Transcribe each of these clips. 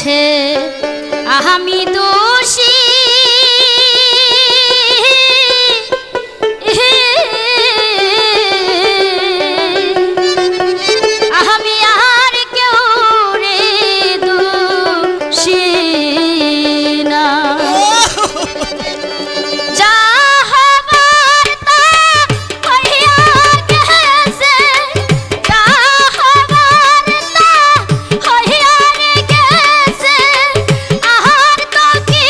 গেছে আমি দোষী আমি আর কেউ রে দোষী না যা হবার তা হইয়া গেছে যা হবার তা হইয়া গেছে আর তো কি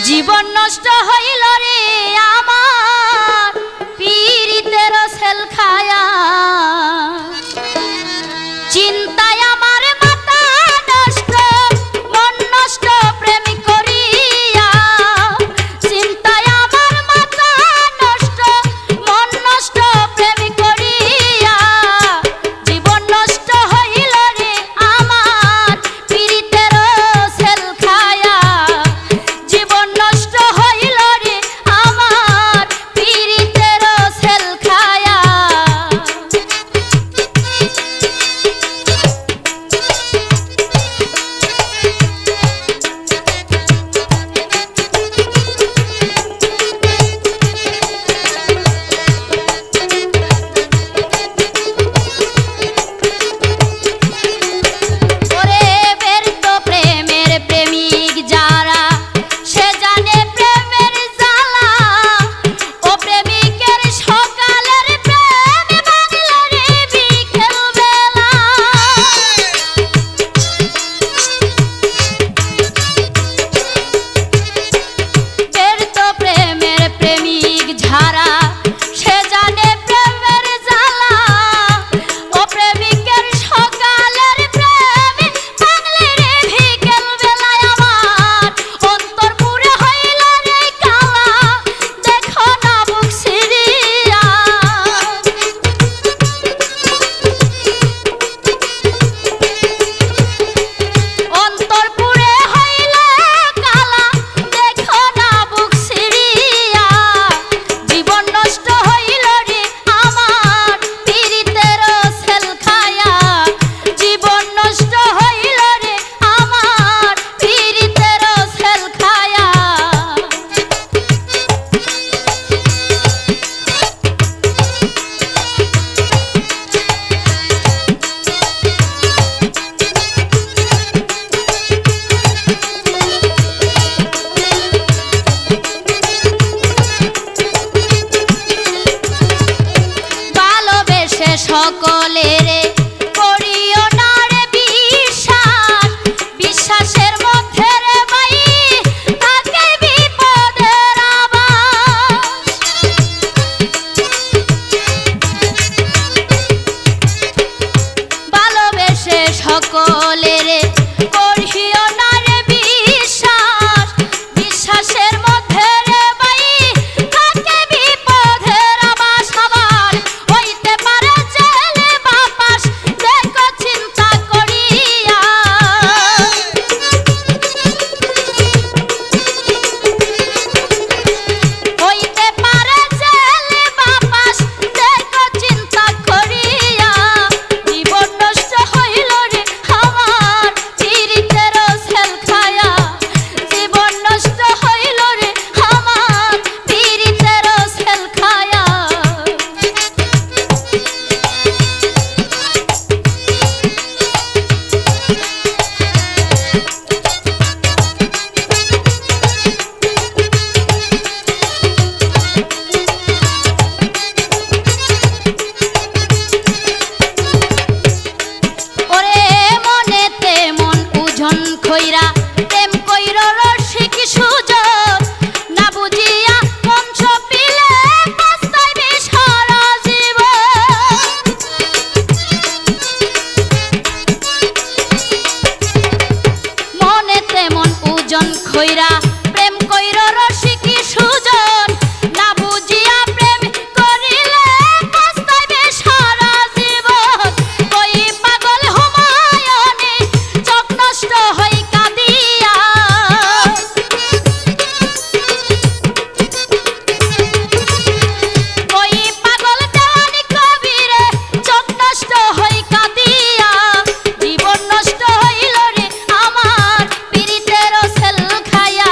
জীবন নষ্ট হইল রে আমার পীড়িতের সেল খায়া চিন্তায় আমার মাথা নষ্ট মন নষ্ট প্রেম করিয়া চিন্তায় আমার মাথা নষ্ট মন নষ্ট প্রেম করিয়া জীবন নষ্ট হইল রে আমার পীড়িতের সেল খায়া জীবন নষ্ট হইল রে আমার পীড়িতের সেল খায়া ওরে ব্যর্থ প্রেমের প্রেমিক যারা সে জানে প্রেমের জ্বালা ও প্রেমিকের সকালের প্রেম ভাঙল রে বিকেল বেলা ব্যর্থ প্রেমের প্রেমিক যারা সে জানে প্রেমের জ্বালা ও প্রেমিকের সকালের প্রেম ভাঙল রে বিকেল বেলায় আমার অন্তর পুরে হইল রে কালা দেখো না বুক সিরিয়া অন্তর পুরে হইল কালা দেখো না বুক সিরিয়া জীবন নষ্ট হইল রে আমার পীড়িতের সেল খায়া জীবন নষ্ট হইল রে আমার পীড়িতের সেল খায়া ভালোবেসে সকলের করিও না রে বিশ্বাস বিশ্বাসের মধ্যে রে ভাই থাকে বিপদের আভাস ভালোবেসে সকলের করিও না রে বিশ্বাস বিশ্বাসের মধ্যে রে ভাই থাকে বিপদের আভাস আবার হইতে পারে জেলে বাপাস দেখো চিন্তা করিয়া হইতে পারে জেলে বাপাস দেখো চিন্তা করিয়া জীবন নষ্ট হইল রে আমার পীড়িতের সেল খায়া জীবন নষ্ট হইল রে আমার পীড়িতের সেল খায়া ওরে মনেতে মন উজন খইরা প্রেম কইর রসিক সুজন না বুঝিয়া মন ছপিলে পস্তাইবে সারা জীবন মনেতে মন উজন খইরা প্রেম কইর রসিক সুজন না বুঝিয়া প্রেম করিলে পস্তাইবে সারা জীবন কই পাগল হুমায়ুনে চোখ নষ্ট হই কাঁদিয়া কই পাগল দেওয়ানি কবিরে চোখ নষ্ট হই কাঁদিয়া জীবন নষ্ট হইল রে আমার পীড়িতের সেল খায়া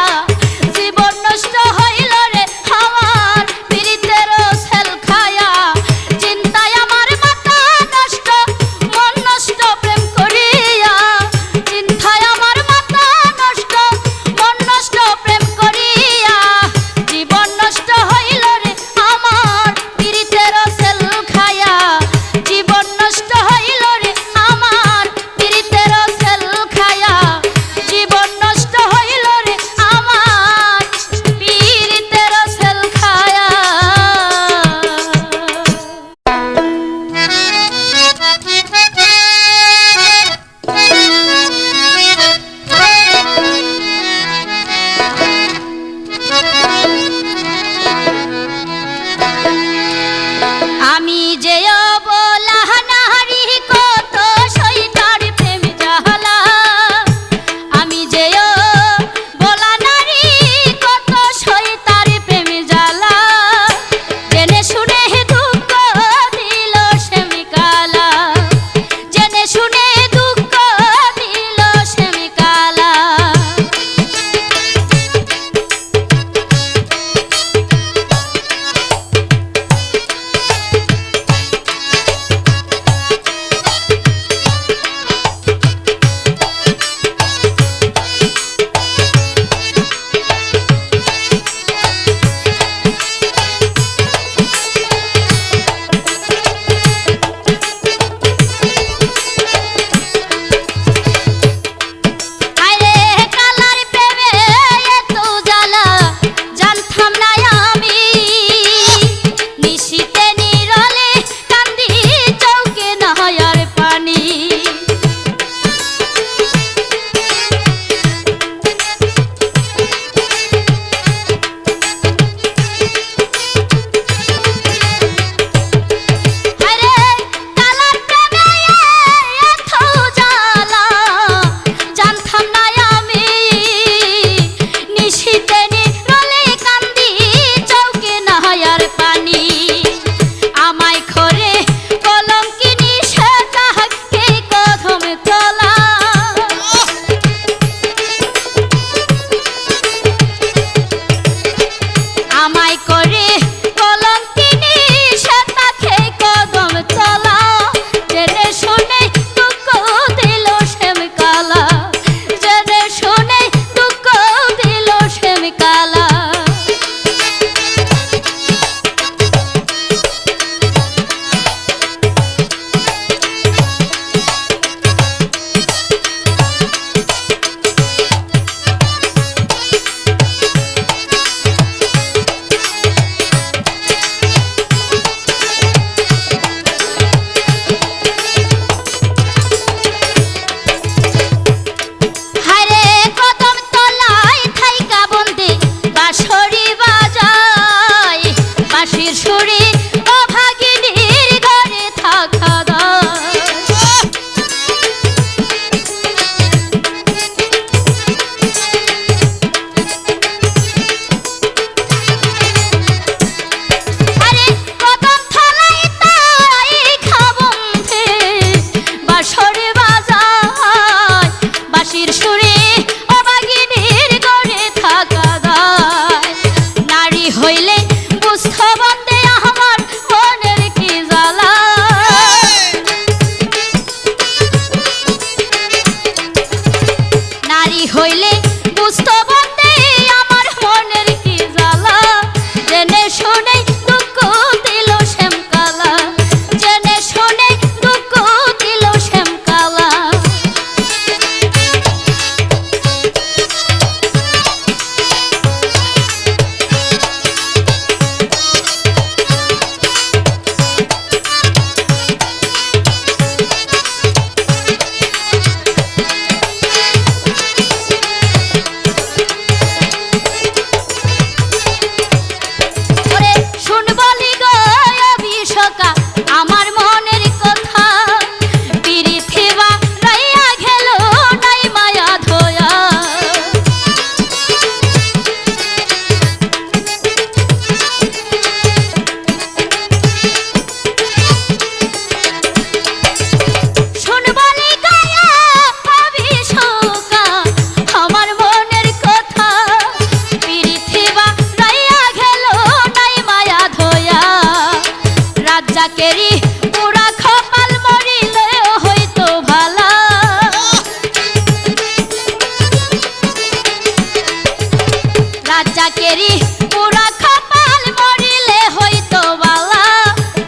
রাজাকেরই পুরা কপাল মরিলে হইতো বালা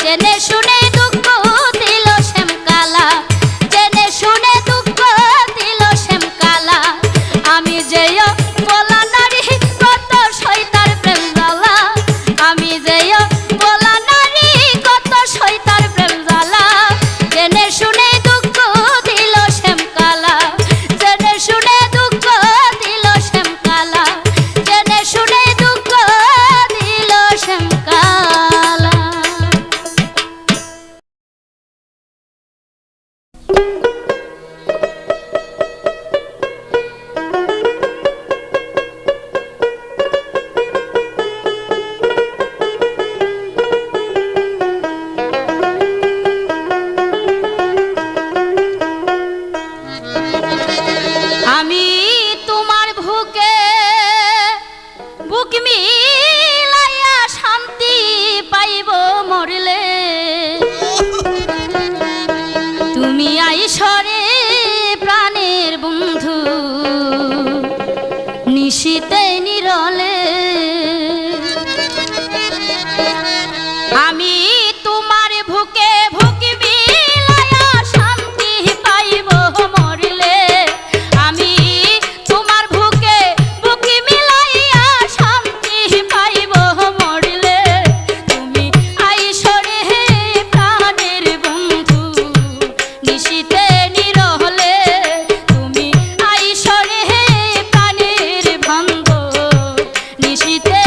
জেনে শুনে দুঃখ দিল শ্যামকালা জেনে শুনে দুঃখ দিল শ্যামকালা আমি যেও বলা নারী কত শয়তার প্রেম জ্বালা আমি যেও বলা নারী কত শয়তার প্রেম জ্বালা জেনে শুনে দুঃখ দিল শ্যামকালা জেনে শুনে দুঃখ দিল শ্যামকালা জেনে শুনে দুঃখ দিল শ্যামকালা। আমি তোমার বুকে বুক মিলাইয়া শান্তি পাইব মরলে তুমি আইসরে প্রাণের বন্ধু নিশীতে নিরলে আমি তোমার বুকে বুক মিলাইয়া শান্তি পাইব মরলে আমি তোমার বুকে বুক মিলাইয়া শান্তি পাইব মরলে তুমি আইসরে প্রাণের বন্ধু নিশীতে নিরলে তুমি আইসরে প্রাণের বন্ধু নিশীতে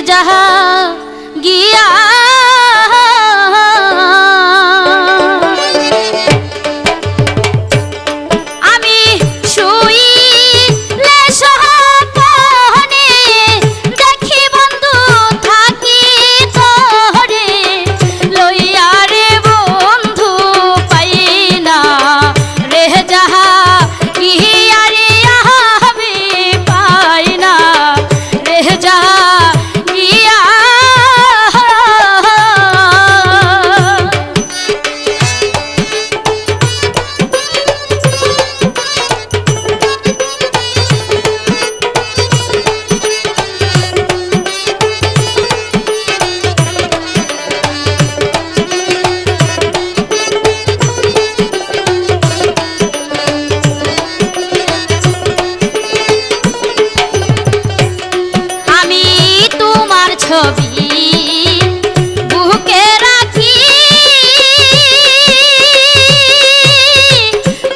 যাহা গিয়া আমি শুইলে সপনে দেখি বন্ধু থাকি তোরে লইয়া রে বন্ধু পাই না রে যাহা গিয়া রে আমি পাই না রে যাহা গিয়া আমি তোমার ছবি বুকে রাখি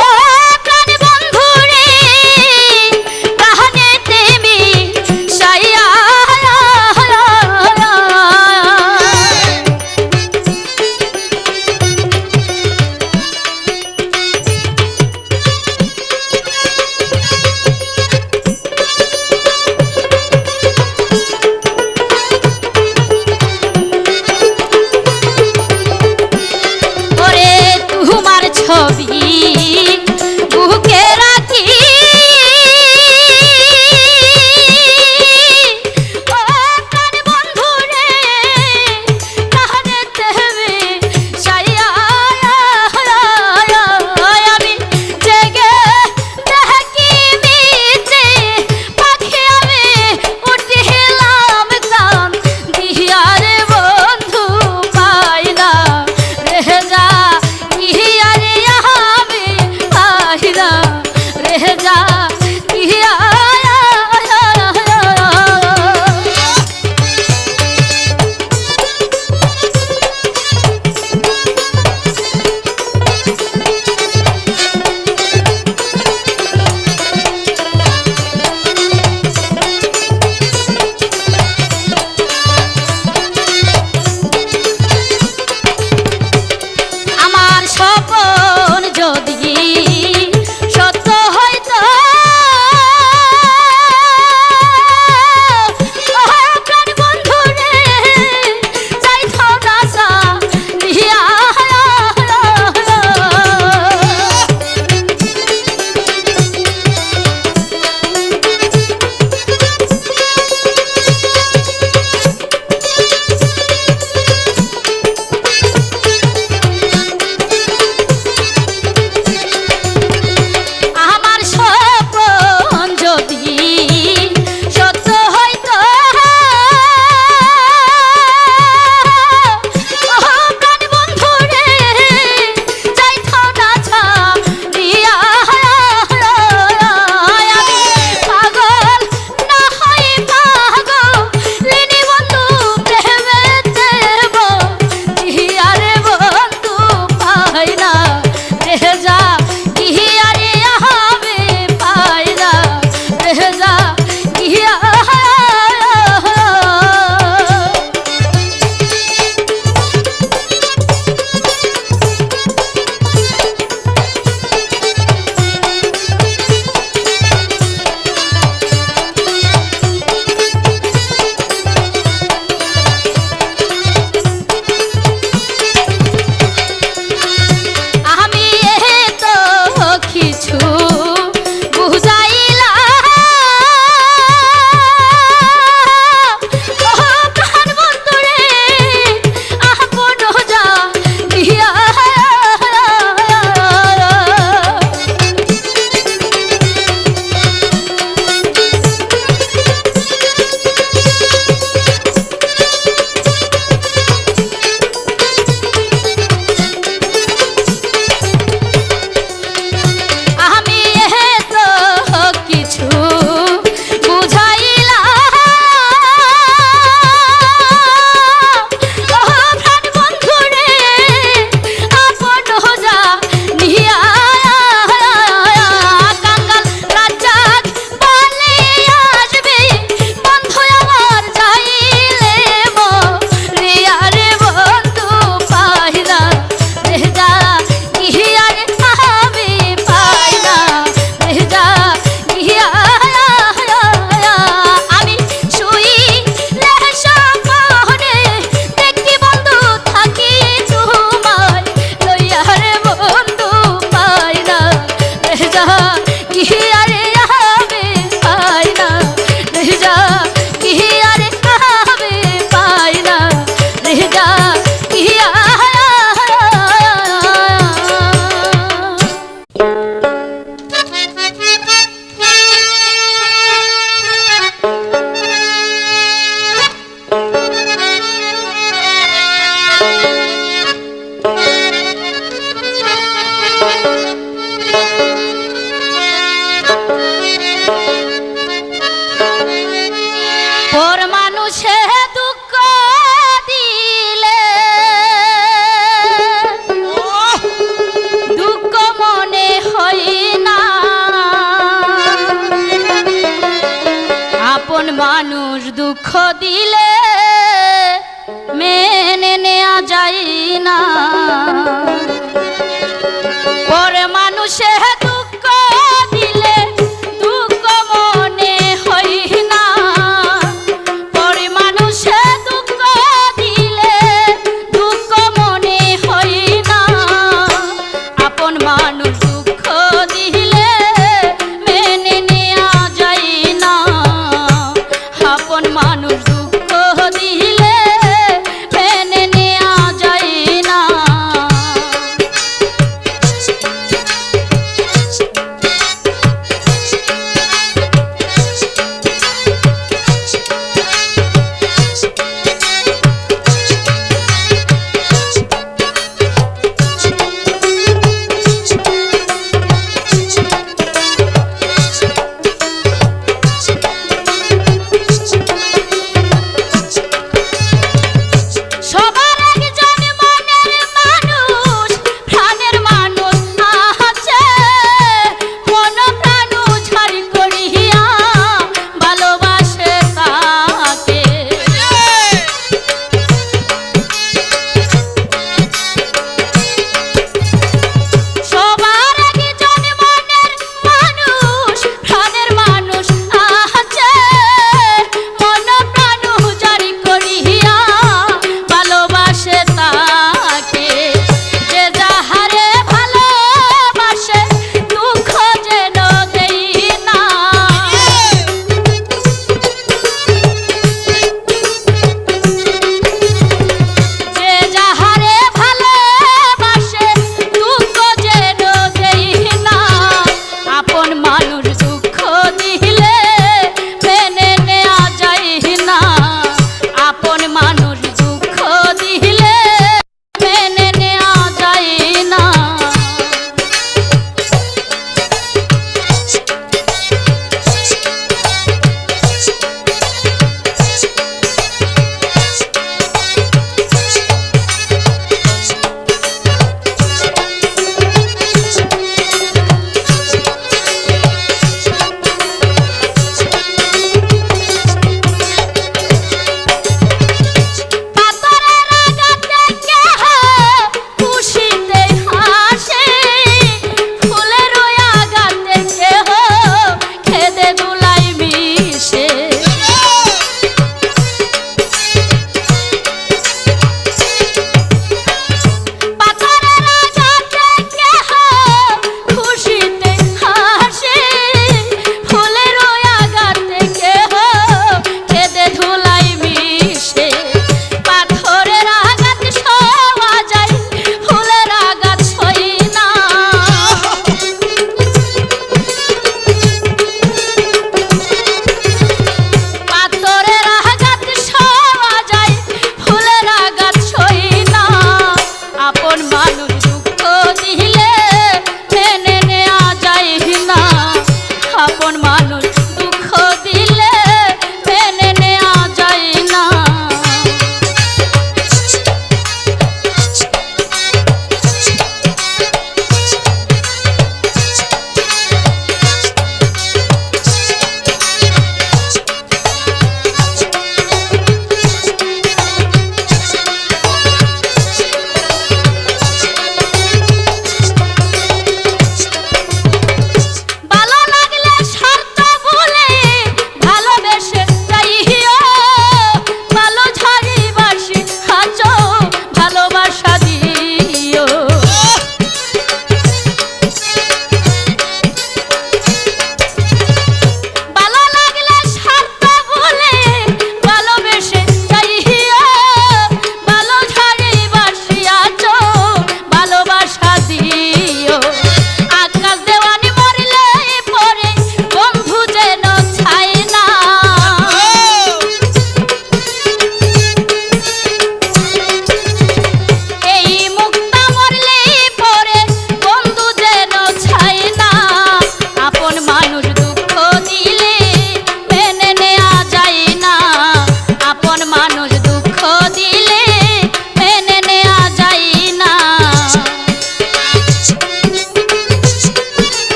ও প্রাণ বন্ধু রে প্রাণেতে মিশাইয়া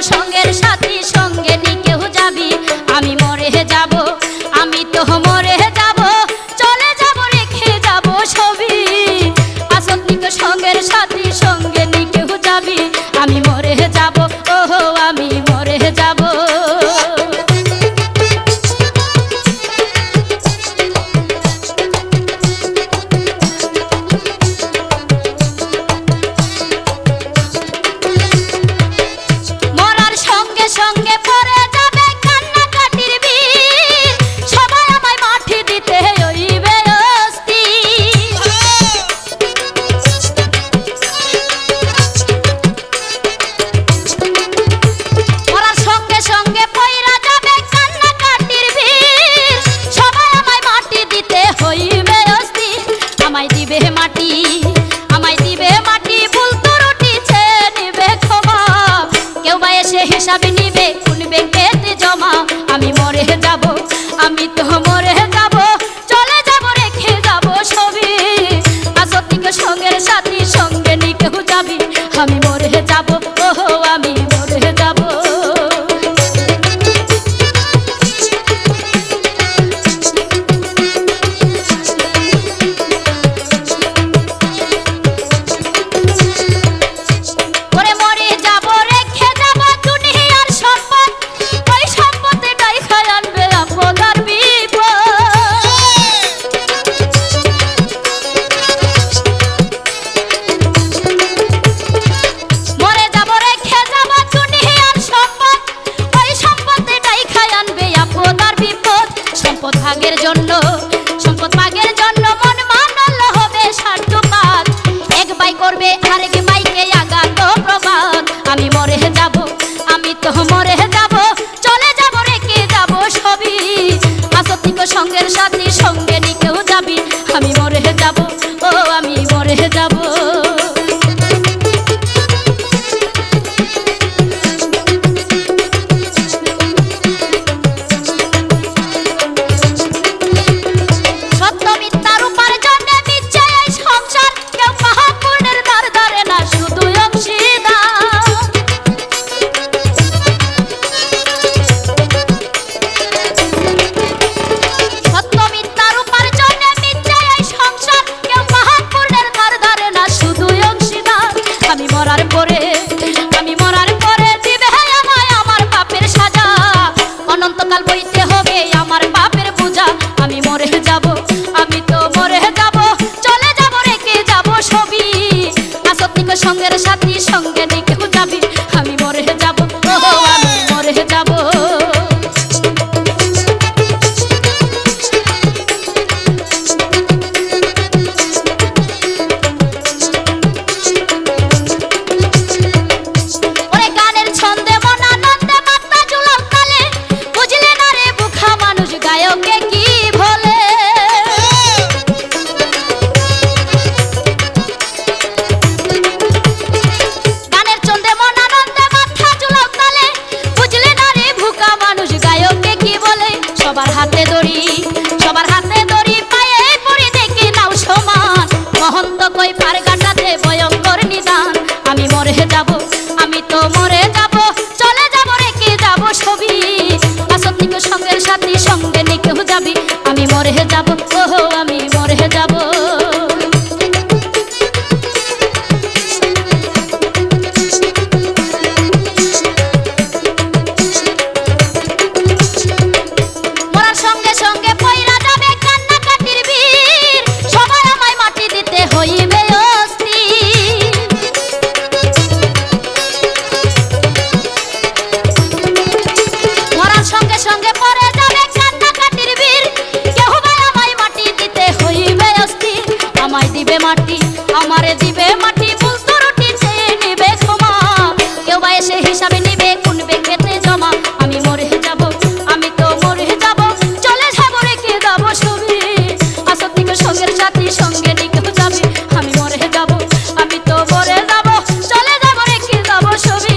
সঙ্গের সাথী সঙ্গে নি কেউ যাবি আমি মরে যাব আমি তো মরে যাব চলে যাব রেখে যাব ছবি আসন্তিক সঙ্গের সাথী সঙ্গে নি কেউ যাবি আমি মরে যাব ওহো আমি মরে যাব সঙ্গে পড়ে যাবে কান্নাকাটির বীর সবাই আমায় মাটি দিতে হইবে অস্থি মরার সঙ্গে সঙ্গে পড়ে যাবে কান্নাকাটির বীর সবাই আমায় মাটি দিতে হইবে অস্থি আমায় দিবে মাটি ভুল তো রুটিছে নিবে ক্ষমা কেউ বা এসে হিসাব নিবে কোন ব্যাংকেতে জমা আমি মরে যাব আমি তো মরে যাব চলে যাব রেখে যাব ছবি আসন্তিক সঙ্গের সাথী সঙ্গে নি কেউ যাবি আমি মরে যাব ওহো আমি মরে যাব সম্পদ ভাগের জন্য মন মানল হবে স্বার্থপাত এক ভাই করবে আরেক ভাইকে আঘাত প্রবাদ আমি মরে যাব আমি তো মরে যাব চলে যাব রেখে যাব ছবি আসন্তিক সঙ্গের সাথী সঙ্গে নি কেউ যাবি আমি মরে যাব ও আমি মরে যাব আমি মরার পরে দিবে আমায় আমার বাপের সাজা অনন্তকাল বইতে হবে আমার বাপের পূজা আমি মরে যাব আমি তো মরে যাব চলে যাব রেখে যাব ছবি আসন্তিক সঙ্গের সাথী সঙ্গে নি কেউ যাবি আমি মরে যাব ওহো আমি মরে যাব সবার হাতে দড়ি পায়ে পড়ে দেখে নাও সমান মহন্ত কই পার কাটাতে ভয়ঙ্কর নিদান আমি মরে যাব আমি তো মরে যাব চলে যাব রেখে যাব ছবি আসন্তিক সঙ্গের সাথী সঙ্গে নি কেউ যাবি আমি মরে যাব ওহো আমি মরে যাব সঙ্গে পড়ে যাবে কান্নাকাটির বীর কেউ বা আমায় মাটি দিতে হইবে অস্থির আমায় দিবে মাটি আমারে দিবে মাটি ভুল তো রুটিছে নিবে ক্ষমা কেউ বা এসে হিসাবে নিবে কোন ব্যাংকেতে জমা আমি মরে যাব আমি তো মরে যাব চলে যাব রেখে যাব ছবি আসন্তিক সঙ্গের সাথী সঙ্গে নি কেউ যাবি আমি মরে যাব আমি তো মরে যাব চলে যাব রেখে যাব ছবি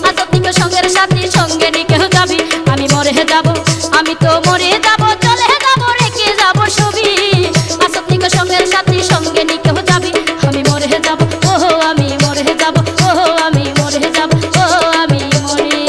আসন্তিক সঙ্গের সাথী সঙ্গে নি কেউ যাবি আমি মরে যাব আমি তো মরে যাব চলে যাব রেখে যাব ছবি আসন্তিক সঙ্গের সাথী সঙ্গে নি কেউ যাবি আমি মরে যাব ওহো আমি মরে যাব ওহো আমি মরে যাব ওহো আমি মরে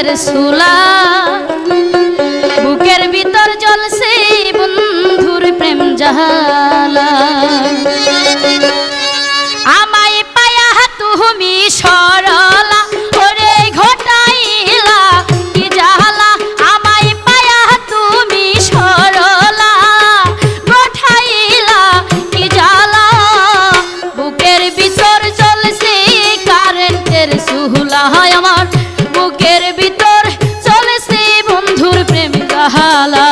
কারেন্টের সুলা বুকের ভিতর জ্বলছে বন্ধুর প্রেম জ্বালা আমায় পায়া তুমি সরলা ওরে ঘটাইলা কি জ্বালা আমায় পায়া তুমি সরলা ঘটাইলা কি জ্বালা বুকের ভিতর জ্বলছে কারেন্টের সুলা আমার বুকের ভিতর চলেছে বন্ধুর প্রেম জ্বালা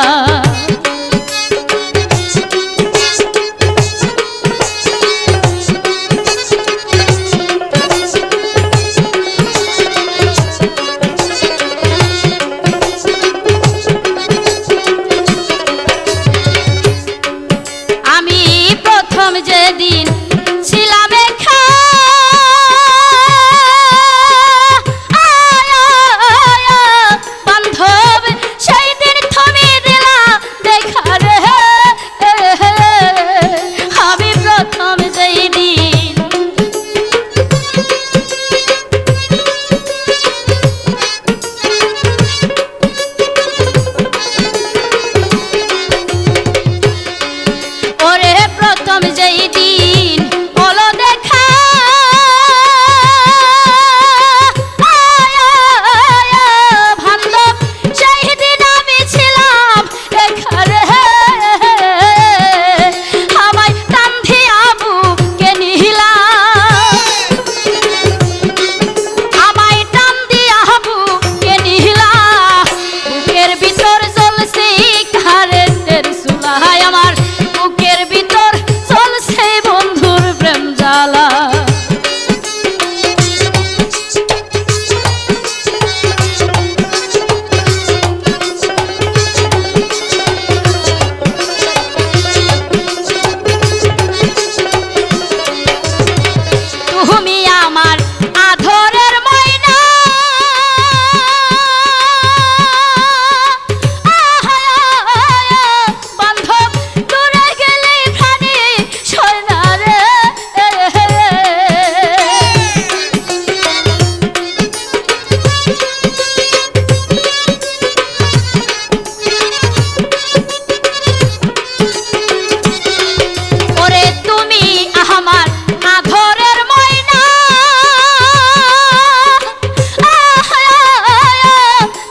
আমি প্রথম যেদিন ছিলাম একা বান্ধব সেই দিন থমে দিলা দেখা রে আমি প্রথম যেদিন ওরে প্রথম যেই দিন হলো দেখা বান্ধব সেই দিন আমি ছিলাম একা রে আমায় কান্ধে বুকে নিলা আমায় টান দিয়া বুকে নিলা বুকের ভিতর জ্বলছে কারেন্টের সুলায় আমার বুকের ভিতর চলছে বন্ধুর প্রেম জ্বালা তুমি আমার আধরের ময়না বান্ধব দূরে গেলে প্রাণী সয়না রে ওরে তুমি আমার আধরের ময়না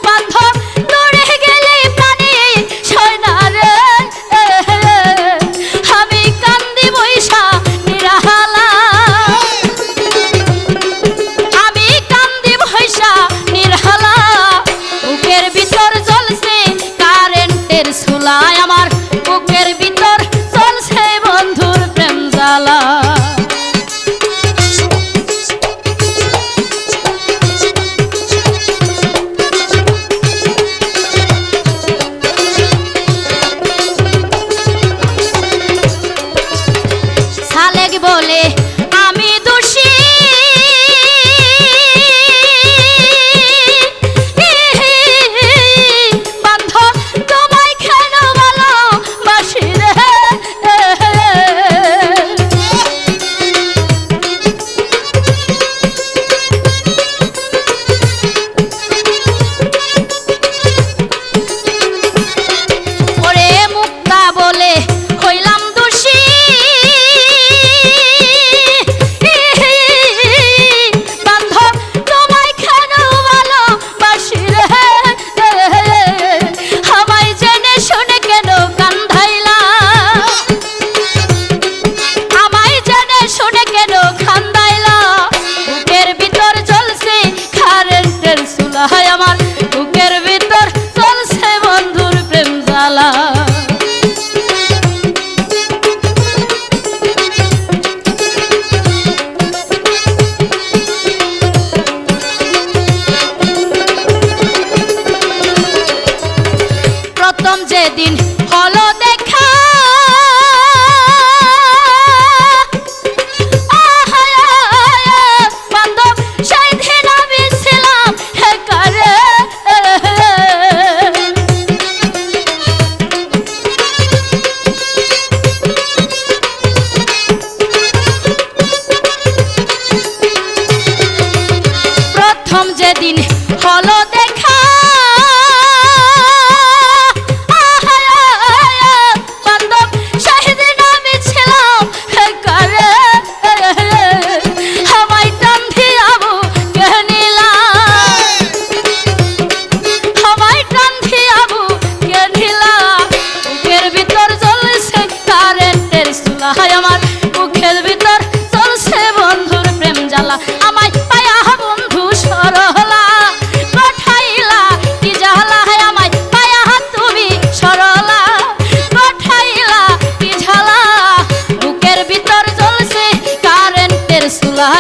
বান্ধব দূরে গেলে প্রাণী সয়না রে আমি কান্দি বৈশা নিরালা আমি কান্দি বৈশা নিরালা বুকের ভিতর জ্বলছে কারেন্টের সুলায় আমার বুকের ভিতর চলছে বন্ধুর প্রেম জ্বালা সালেক বলে আমি দোষী বান্ধব তোমায় কেন ভালোবাসি রে ওরে মুক্তা বলে হইলাম দোষী সুলা